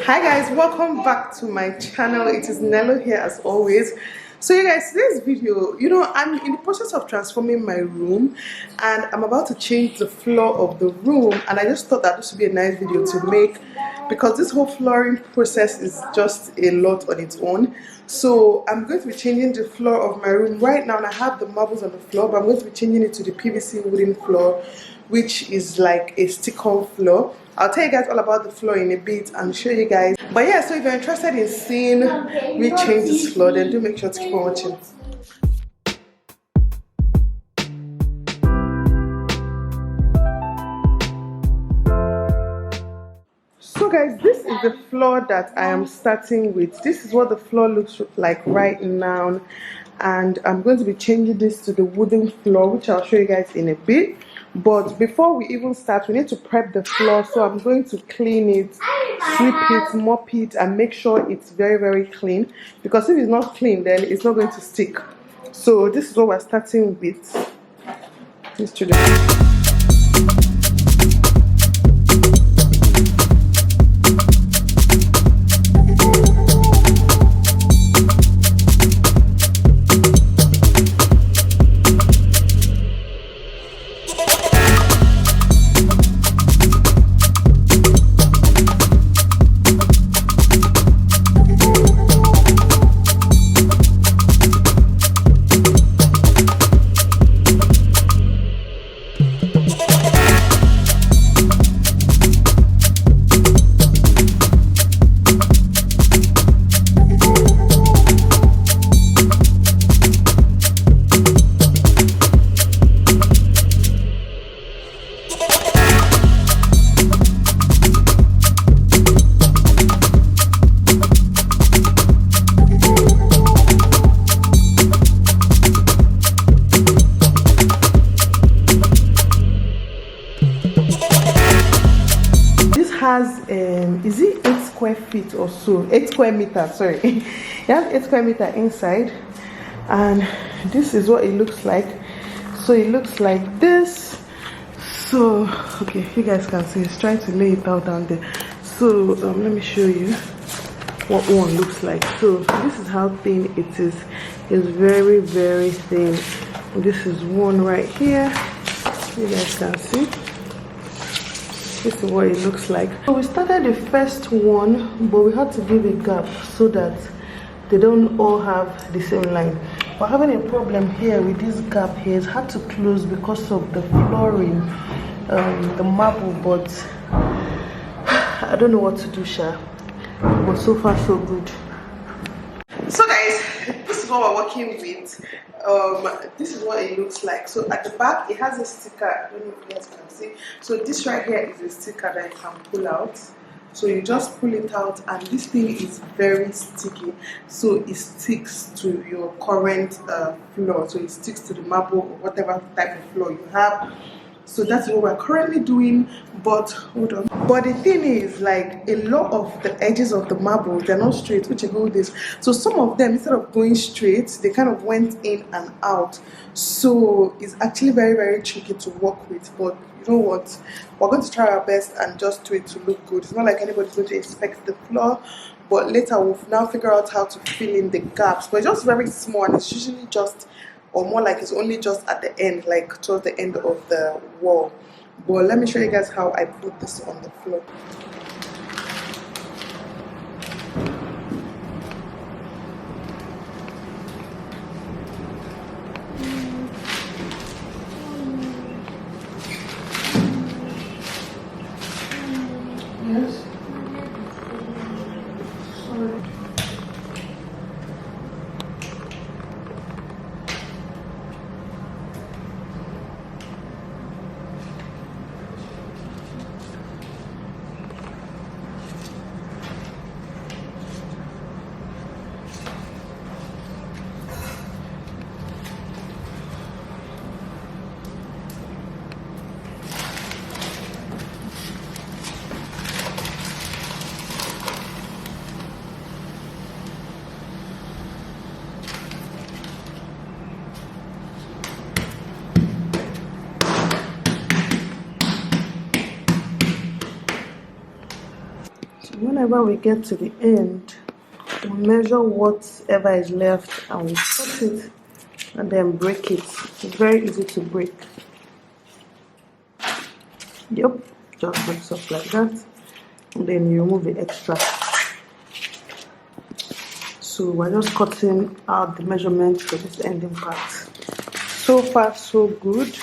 Hi guys, welcome back to my channel. It is Nelo here as always. So you guys, today's video, I'm in the process of transforming my room and I'm about to change the floor of the room, and I just thought that this would be a nice video to make because this whole flooring process is just a lot on its own. So I'm going to be changing the floor of my room right now, and I have the marbles on the floor, but I'm going to be changing it to the PVC wooden floor, which is like a stick-on floor. I'll tell you guys all about the floor in a bit and show you guys. But yeah, so if you're interested in seeing me change this floor, then do make sure to keep on watching. So guys, this is the floor that I am starting with. This is what the floor looks like right now, and I'm going to be changing this to the wooden floor, which I'll show you guys in a bit. But before we even start, we need to prep the floor. So I'm going to clean it, sweep it, mop it, and make sure it's very, very clean, because if it's not clean, then it's not going to stick. So this is what we're starting with. Let's do this. Has is it 8 square feet or so, 8 square meters, sorry. It has 8 square meter inside, and this is what it looks like. So it looks like this. So okay, you guys can see it's trying to lay it out down there. So let me show you what one looks like. So this is how thin it is. It's very, very thin. This is one right here, you guys can see. This is what it looks like. So we started the first one, but we had to give a gap so that they don't all have the same line. We're having a problem here with this gap here. It's hard to close because of the flooring, the marble, but I don't know what to do, Sha. But so far so good. So guys, this is what we're working with. This is what it looks like. So at the back it has a sticker. I don't know if you guys can see. So this right here is a sticker that you can pull out. So you just pull it out, and this thing is very sticky, so it sticks to your current floor. So it sticks to the marble or whatever type of floor you have. So that's what we're currently doing. But hold on. But the thing is, like, a lot of the edges of the marbles, they're not straight, which is all this. So some of them, instead of going straight, they kind of went in and out. So it's actually very, very tricky to work with. But you know what? We're going to try our best and just do it to look good. It's not like anybody's going to inspect the floor, but later we'll now figure out how to fill in the gaps. But it's just very small, and it's usually just, or more like it's only just at the end, like towards the end of the wall. But let me show you guys how I put this on the floor. Yes. Sorry. whenever we get to the end, we'll measure whatever is left and we'll cut it and then break it. It's very easy to break. Yep, just breaks up like that, and then you remove the extra. So we're just cutting out the measurement for this ending part. So far so good.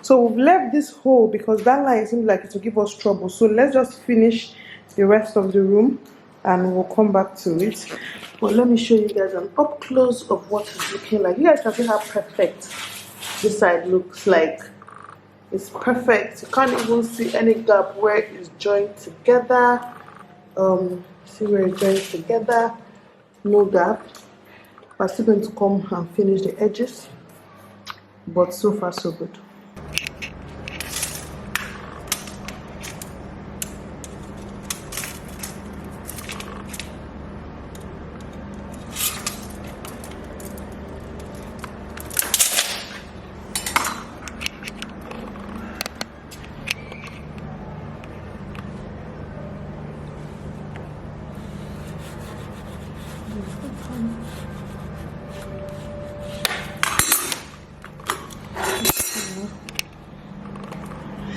So we've left this hole because that line seems like it will give us trouble. So let's just finish the rest of the room and we'll come back to it. But let me show you guys an up close of what it's looking like. You guys can see how perfect this side looks like. It's perfect. You can't even see any gap where it's joined together. See where it's joined together. No gap. I'm still going to come and finish the edges, but so far so good.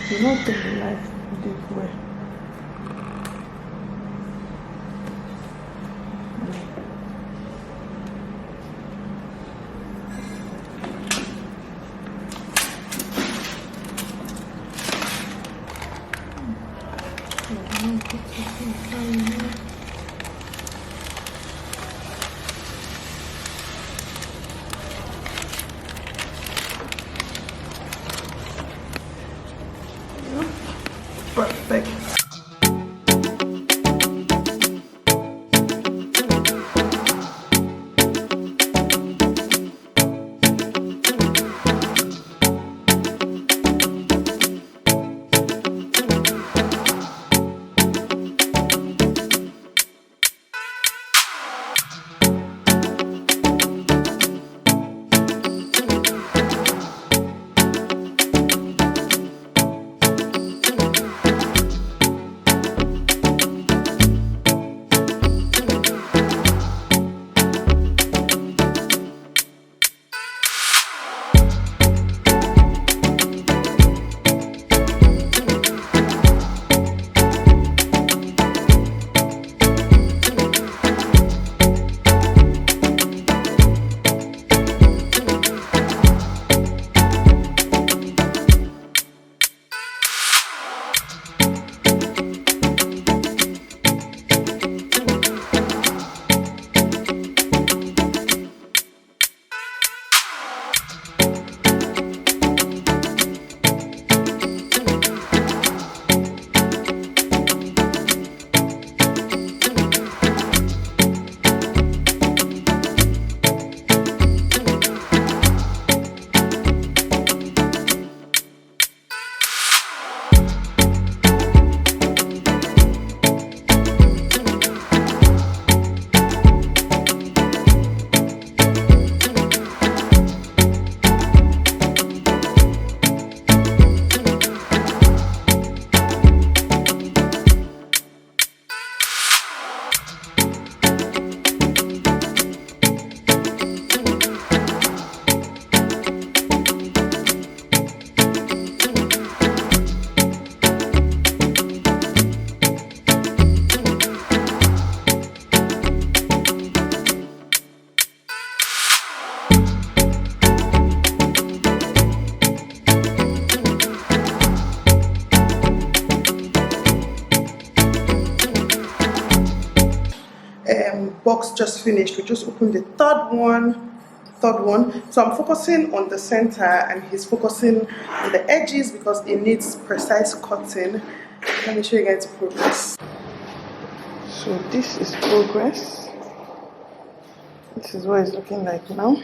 You not take the life deep way. Perfect. Box just finished. We just opened the third one. So I'm focusing on the center and he's focusing on the edges because it needs precise cutting. Let me show you guys progress. So this is progress. This is what it's looking like now.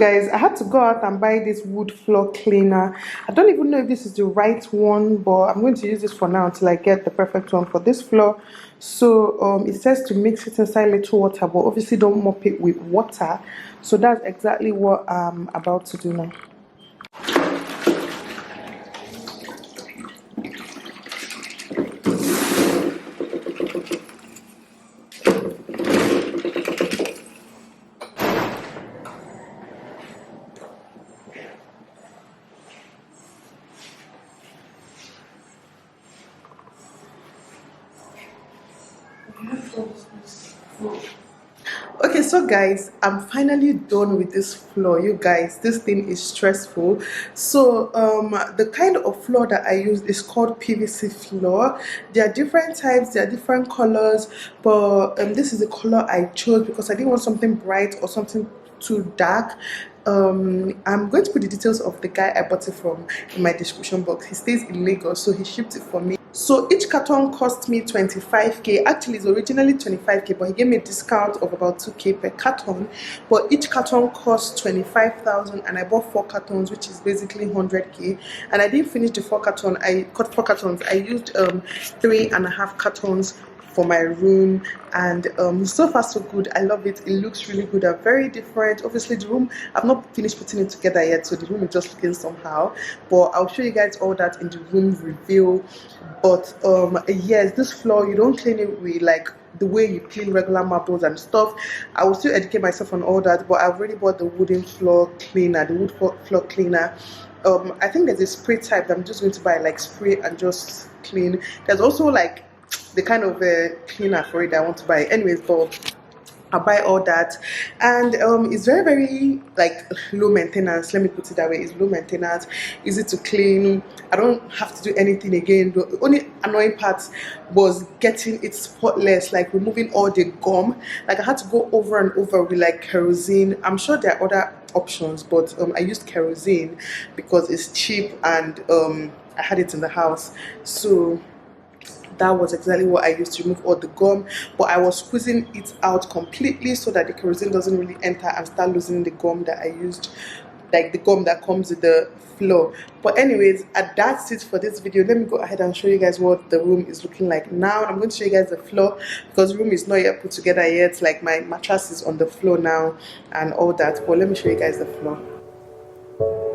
guys, I had to go out and buy this wood floor cleaner. I don't even know if this is the right one, but I'm going to use this for now until I get the perfect one for this floor. So it says to mix it inside little water, but obviously don't mop it with water. So that's exactly what I'm about to do now. Okay, so guys, I'm finally done with this floor. You guys, this thing is stressful. So the kind of floor that I use is called PVC floor. There are different types, there are different colors, but this is the color I chose because I didn't want something bright or something too dark. I'm going to put the details of the guy I bought it from in my description box. He stays in Lagos, so he shipped it for me. So each carton cost me 25k. Actually it's originally 25k, but he gave me a discount of about 2k per carton. But each carton cost 25,000 and I bought 4 cartons, which is basically 100k. And I didn't finish the 4 carton. I cut 4 cartons. I used 3.5 cartons for my room, and so far so good. I love it. It looks really good and very different. Obviously the room, I've not finished putting it together yet, so the room is just looking somehow, but I'll show you guys all that in the room review. But yes, this floor, you don't clean it with like the way you clean regular marbles and stuff. I will still educate myself on all that, but I've already bought the wooden floor cleaner, the wood floor cleaner. I think there's a spray type that I'm just going to buy, like spray and just clean. There's also like the kind of cleaner for it that I want to buy. Anyways, but I'll buy all that, and it's very like low maintenance. Let me put it that way. It's low maintenance, easy to clean. I don't have to do anything again. The only annoying part was getting it spotless, like removing all the gum. Like I had to go over and over with like kerosene. I'm sure there are other options, but I used kerosene because it's cheap and I had it in the house. So that was exactly what I used to remove all the gum, but I was squeezing it out completely so that the kerosene doesn't really enter and start losing the gum that I used, like the gum that comes with the floor. But anyways, that's it for this video. Let me go ahead and show you guys what the room is looking like now. I'm going to show you guys the floor because the room is not yet put together yet. Like my mattress is on the floor now and all that, but let me show you guys the floor.